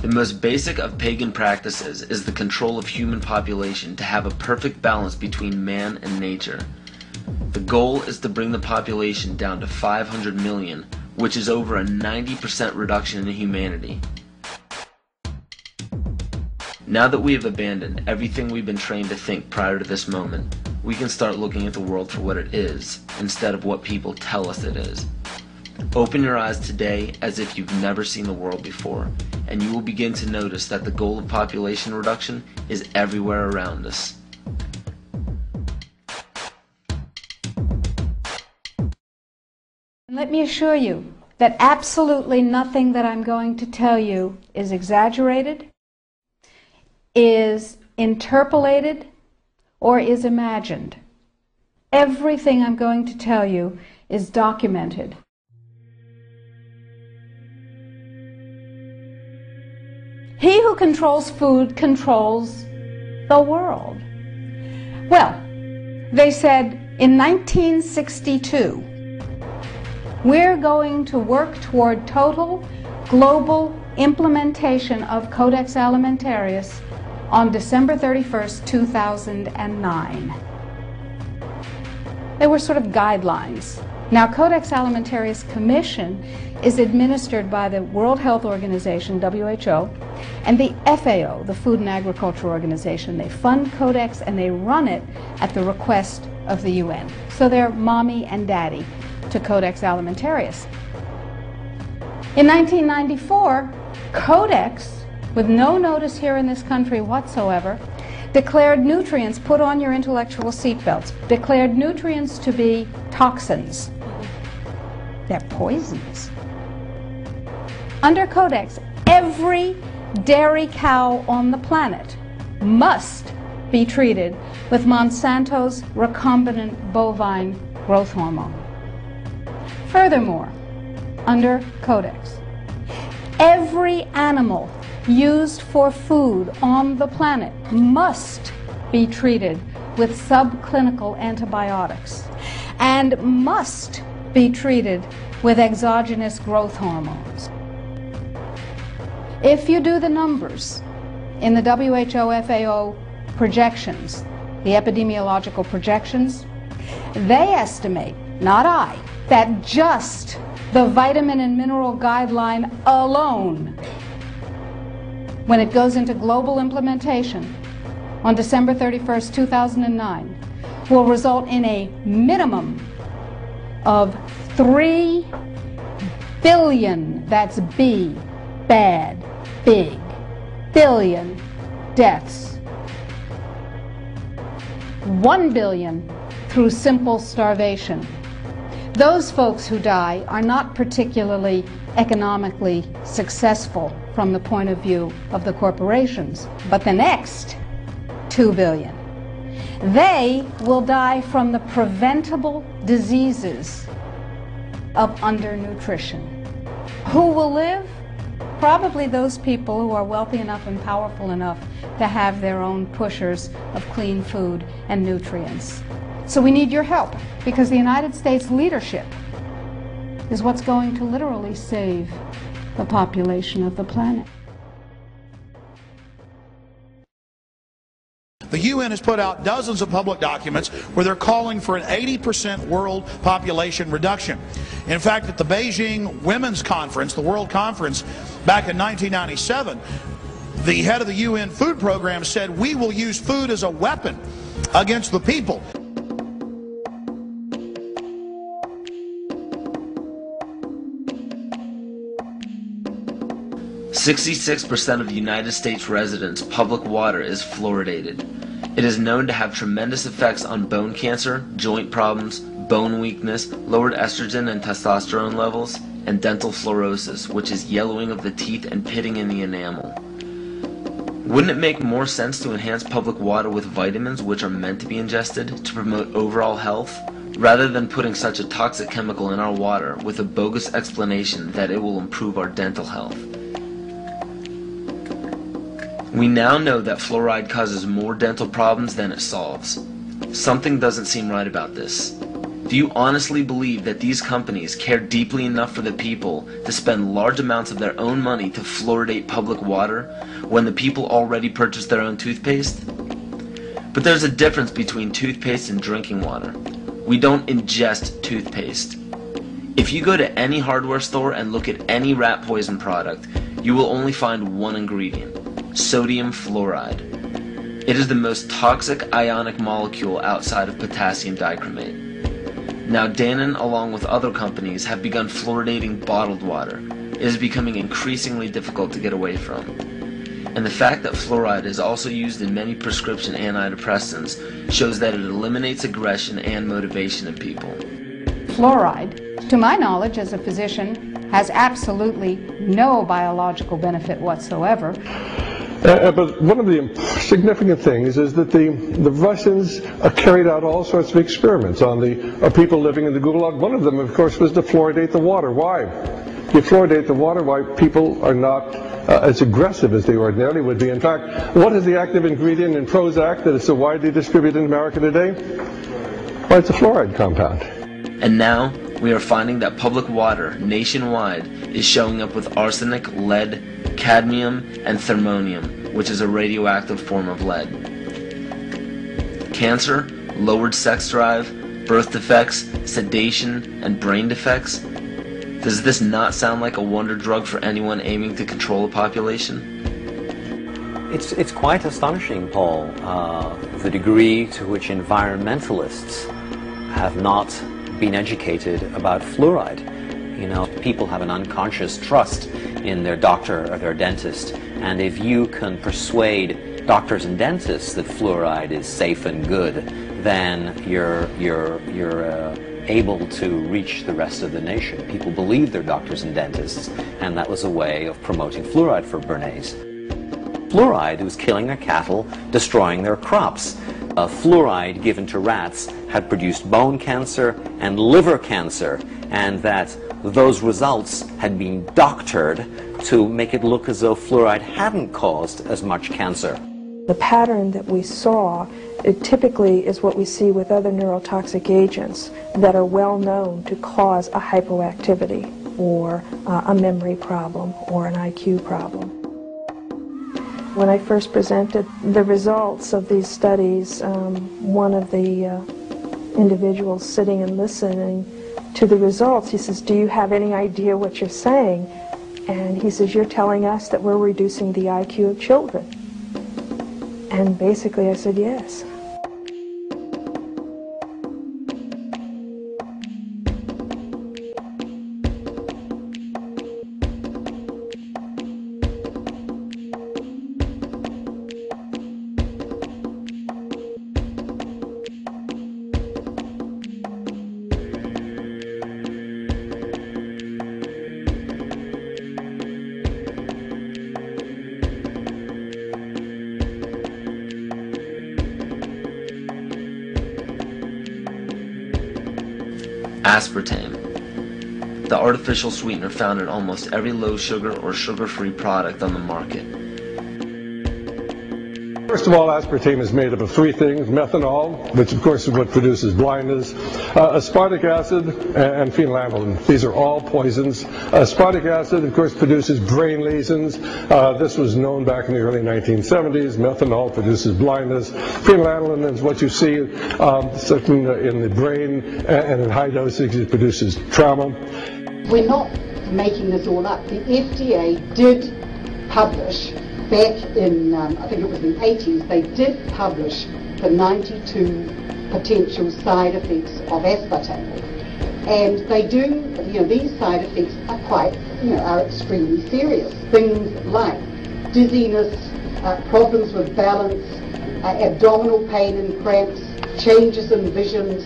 The most basic of pagan practices is the control of human population to have a perfect balance between man and nature. The goal is to bring the population down to 500 million, which is over a 90% reduction in humanity. Now that we have abandoned everything we've been trained to think prior to this moment, we can start looking at the world for what it is, instead of what people tell us it is. Open your eyes today as if you've never seen the world before, and you will begin to notice that the goal of population reduction is everywhere around us. Let me assure you that absolutely nothing that I'm going to tell you is exaggerated, is interpolated, or is imagined. Everything I'm going to tell you is documented. He who controls food controls the world. Well, they said in 1962, we're going to work toward total global implementation of Codex Alimentarius on December 31st, 2009. They were sort of guidelines. Now, Codex Alimentarius Commission is administered by the World Health Organization, WHO, and the FAO, the Food and Agriculture Organization. They fund Codex and they run it at the request of the UN. So they're mommy and daddy to Codex Alimentarius. In 1994, Codex, with no notice here in this country whatsoever, declared nutrients, put on your intellectual seatbelts, declared nutrients to be toxins. They're poisons. Under Codex, every dairy cow on the planet must be treated with Monsanto's recombinant bovine growth hormone. Furthermore, under Codex, every animal used for food on the planet must be treated with subclinical antibiotics and must be treated with exogenous growth hormones. If you do the numbers in the WHO FAO projections, the epidemiological projections, they estimate, not I, that just the vitamin and mineral guideline alone, when it goes into global implementation on December 31st, 2009, will result in a minimum of 3 billion, that's B, bad, big, billion deaths. 1 billion through simple starvation. Those folks who die are not particularly economically successful from the point of view of the corporations. But the next 2 billion, they will die from the preventable diseases of undernutrition. Who will live? Probably those people who are wealthy enough and powerful enough to have their own pushers of clean food and nutrients. So we need your help, because the United States leadership is what's going to literally save the population of the planet. The UN has put out dozens of public documents where they're calling for an 80% world population reduction. In fact, at the Beijing Women's Conference, the World Conference, back in 1997, the head of the UN Food Program said, "We will use food as a weapon against the people." 66% of United States residents' public water is fluoridated. It is known to have tremendous effects on bone cancer, joint problems, bone weakness, lowered estrogen and testosterone levels, and dental fluorosis, which is yellowing of the teeth and pitting in the enamel. Wouldn't it make more sense to enhance public water with vitamins which are meant to be ingested to promote overall health, rather than putting such a toxic chemical in our water with a bogus explanation that it will improve our dental health? We now know that fluoride causes more dental problems than it solves. Something doesn't seem right about this. Do you honestly believe that these companies care deeply enough for the people to spend large amounts of their own money to fluoridate public water when the people already purchase their own toothpaste? But there's a difference between toothpaste and drinking water. We don't ingest toothpaste. If you go to any hardware store and look at any rat poison product, you will only find one ingredient: sodium fluoride. It is the most toxic ionic molecule outside of potassium dichromate. Now Dannon, along with other companies, have begun fluoridating bottled water. It is becoming increasingly difficult to get away from. And the fact that fluoride is also used in many prescription antidepressants shows that it eliminates aggression and motivation in people. Fluoride, to my knowledge as a physician, has absolutely no biological benefit whatsoever. But one of the significant things is that the Russians carried out all sorts of experiments on the people living in the Gulag. One of them, of course, was to fluoridate the water. Why? You fluoridate the water, why people are not as aggressive as they ordinarily would be. In fact, what is the active ingredient in Prozac that is so widely distributed in America today? Well, it's a fluoride compound. And now, we are finding that public water nationwide is showing up with arsenic, lead, cadmium, and thermonium, which is a radioactive form of lead. Cancer, lowered sex drive, birth defects, sedation, and brain defects. Does this not sound like a wonder drug for anyone aiming to control a population? It's quite astonishing, Paul, the degree to which environmentalists have not been educated about fluoride. You know, people have an unconscious trust in their doctor or their dentist, and if you can persuade doctors and dentists that fluoride is safe and good, then you're able to reach the rest of the nation. People believe their doctors and dentists, and that was a way of promoting fluoride for Bernays. Fluoride was killing their cattle, destroying their crops. Fluoride given to rats had produced bone cancer and liver cancer, and that those results had been doctored to make it look as though fluoride hadn't caused as much cancer. The pattern that we saw, it typically is what we see with other neurotoxic agents that are well known to cause a hypoactivity or a memory problem or an IQ problem. When I first presented the results of these studies, one of the individuals sitting and listening to the results, he says, "Do you have any idea what you're saying?" And he says, "You're telling us that we're reducing the IQ of children." And basically I said, yes. Aspartame, the artificial sweetener found in almost every low sugar or sugar-free product on the market. First of all, aspartame is made up of three things: methanol, which of course is what produces blindness, aspartic acid, and phenylalanine. These are all poisons. Aspartic acid, of course, produces brain lesions. This was known back in the early 1970s. Methanol produces blindness. Phenylalanine is what you see in the brain, and in high dosage it produces trauma. We're not making this all up. The FDA did publish back in, I think it was the 80s, they did publish the 92 potential side effects of aspartame. And they do, these side effects are quite, are extremely serious. Things like dizziness, problems with balance, abdominal pain and cramps, changes in vision,